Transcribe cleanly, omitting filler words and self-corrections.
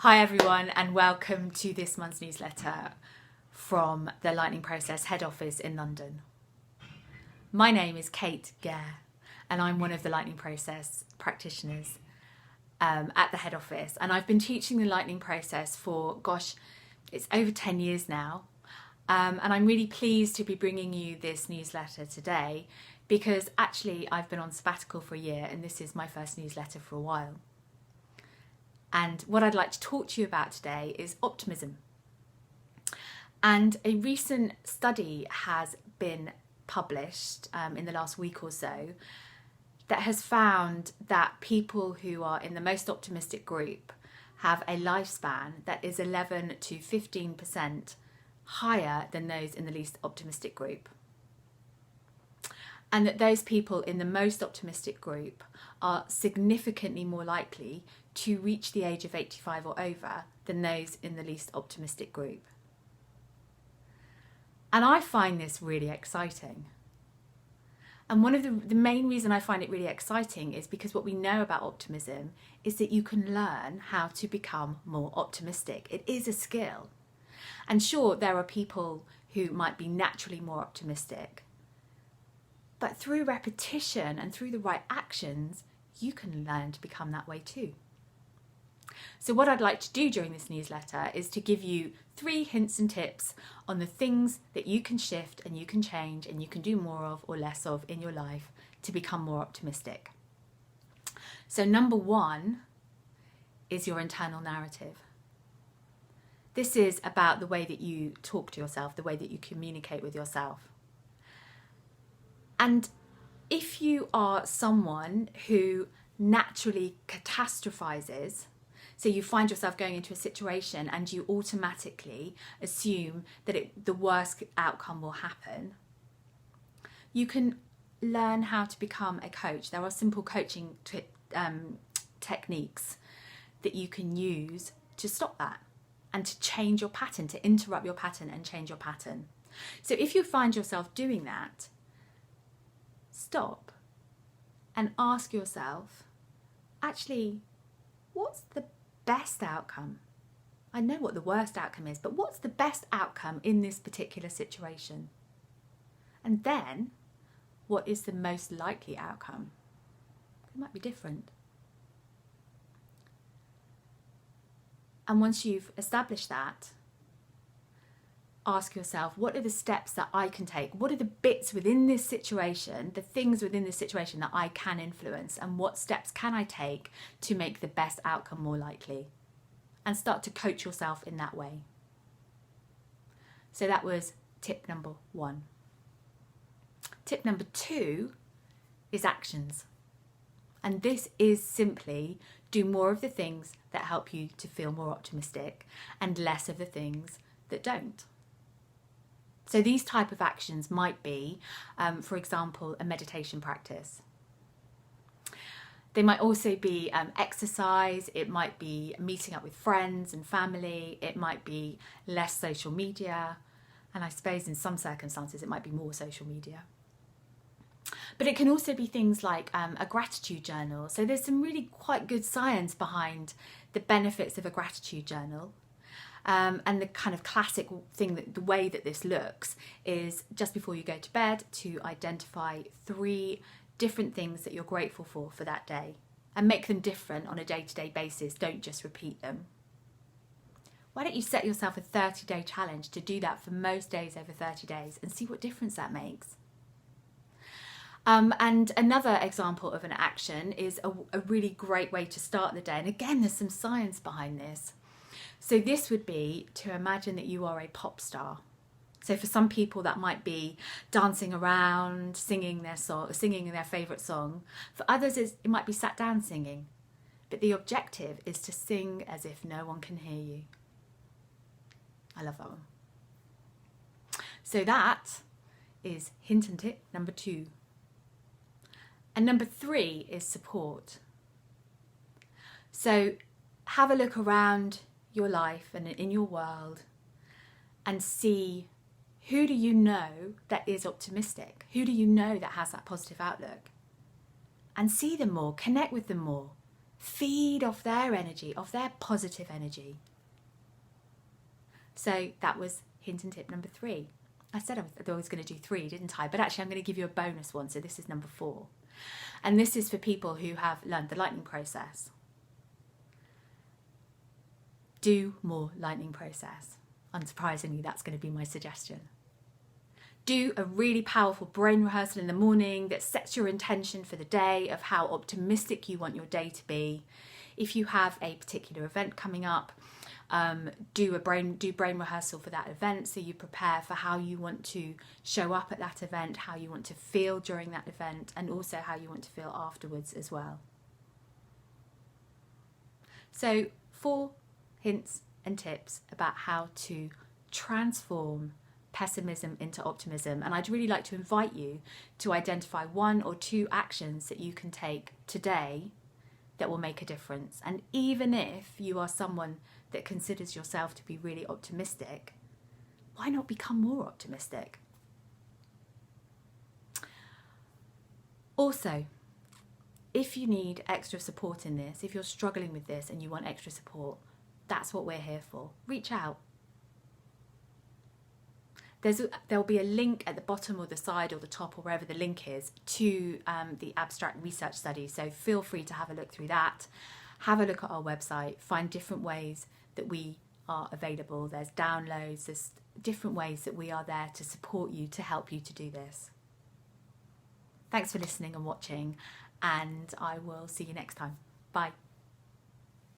Hi everyone, and welcome to this month's newsletter from the Lightning Process head office in London. My name is Kate Gare, and I'm one of the Lightning Process practitioners at the head office. And I've been teaching the Lightning Process for, it's over 10 years now. And I'm really pleased to be bringing you this newsletter today because actually I've been on sabbatical for a year and this is my first newsletter for a while. And what I'd like to talk to you about today is optimism. And a recent study has been published in the last week or so that has found that people who are in the most optimistic group have a lifespan that is 11 to 15% higher than those in the least optimistic group. And that those people in the most optimistic group are significantly more likely to reach the age of 85 or over than those in the least optimistic group. And I find this really exciting. And one of the main reason I find it really exciting is because what we know about optimism is that you can learn how to become more optimistic. It is a skill. And sure, there are people who might be naturally more optimistic, but through repetition and through the right actions, you can learn to become that way too. So what I'd like to do during this newsletter is to give you 3 hints and tips on the things that you can shift and you can change and you can do more of or less of in your life to become more optimistic. So number 1 is your internal narrative. This is about the way that you talk to yourself, the way that you communicate with yourself. And if you are someone who naturally catastrophizes, so you find yourself going into a situation and you automatically assume that the worst outcome will happen, you can learn how to become a coach. There are simple coaching techniques that you can use to stop that and to change your pattern, to interrupt your pattern and change your pattern. So if you find yourself doing that, stop and ask yourself, actually, what's the best outcome? I know what the worst outcome is, but what's the best outcome in this particular situation? And then, what is the most likely outcome? It might be different. And once you've established that, ask yourself, what are the steps that I can take? What are the bits within this situation, the things within this situation that I can influence? And what steps can I take to make the best outcome more likely? And start to coach yourself in that way. So that was tip number 1. Tip number 2 is actions. And this is simply do more of the things that help you to feel more optimistic and less of the things that don't. So these type of actions might be, for example, a meditation practice. They might also be exercise, it might be meeting up with friends and family, it might be less social media, and I suppose in some circumstances it might be more social media. But it can also be things like a gratitude journal. So there's some really quite good science behind the benefits of a gratitude journal. And the kind of classic thing, that the way that this looks is just before you go to bed to identify 3 different things that you're grateful for that day and make them different on a day-to-day basis. Don't just repeat them. Why don't you set yourself a 30-day challenge to do that for most days over 30 days and see what difference that makes? And another example of an action is a really great way to start the day. And again, there's some science behind this. So this would be to imagine that you are a pop star. So for some people that might be dancing around, singing their favourite song. For others it might be sat down singing. But the objective is to sing as if no one can hear you. I love that one. So that is hint and tip number 2. And number 3 is support. So have a look around your life and in your world and see, who do you know that is optimistic? Who do you know that has that positive outlook? And see them more, connect with them more, Feed off their energy, off their positive energy. So that was hint and tip number 3. I said I was going to do 3, didn't I? But actually I'm going to give you a bonus one. So this is number 4. And this is for people who have learned the lightning process. Do more lightning process. Unsurprisingly, that's going to be my suggestion. Do a really powerful brain rehearsal in the morning that sets your intention for the day of how optimistic you want your day to be. If you have a particular event coming up, do brain rehearsal for that event, so you prepare for how you want to show up at that event, how you want to feel during that event, and also how you want to feel afterwards as well. So 4 hints and tips about how to transform pessimism into optimism, and I'd really like to invite you to identify 1 or 2 actions that you can take today that will make a difference. And even if you are someone that considers yourself to be really optimistic, why not become more optimistic? Also, if you need extra support in this, if you're struggling with this and you want extra support, that's what we're here for. Reach out. There'll be a link at the bottom or the side or the top or wherever the link is to the abstract research study. So feel free to have a look through that. Have a look at our website. Find different ways that we are available. There's downloads. There's different ways that we are there to support you, to help you to do this. Thanks for listening and watching, and I will see you next time. Bye.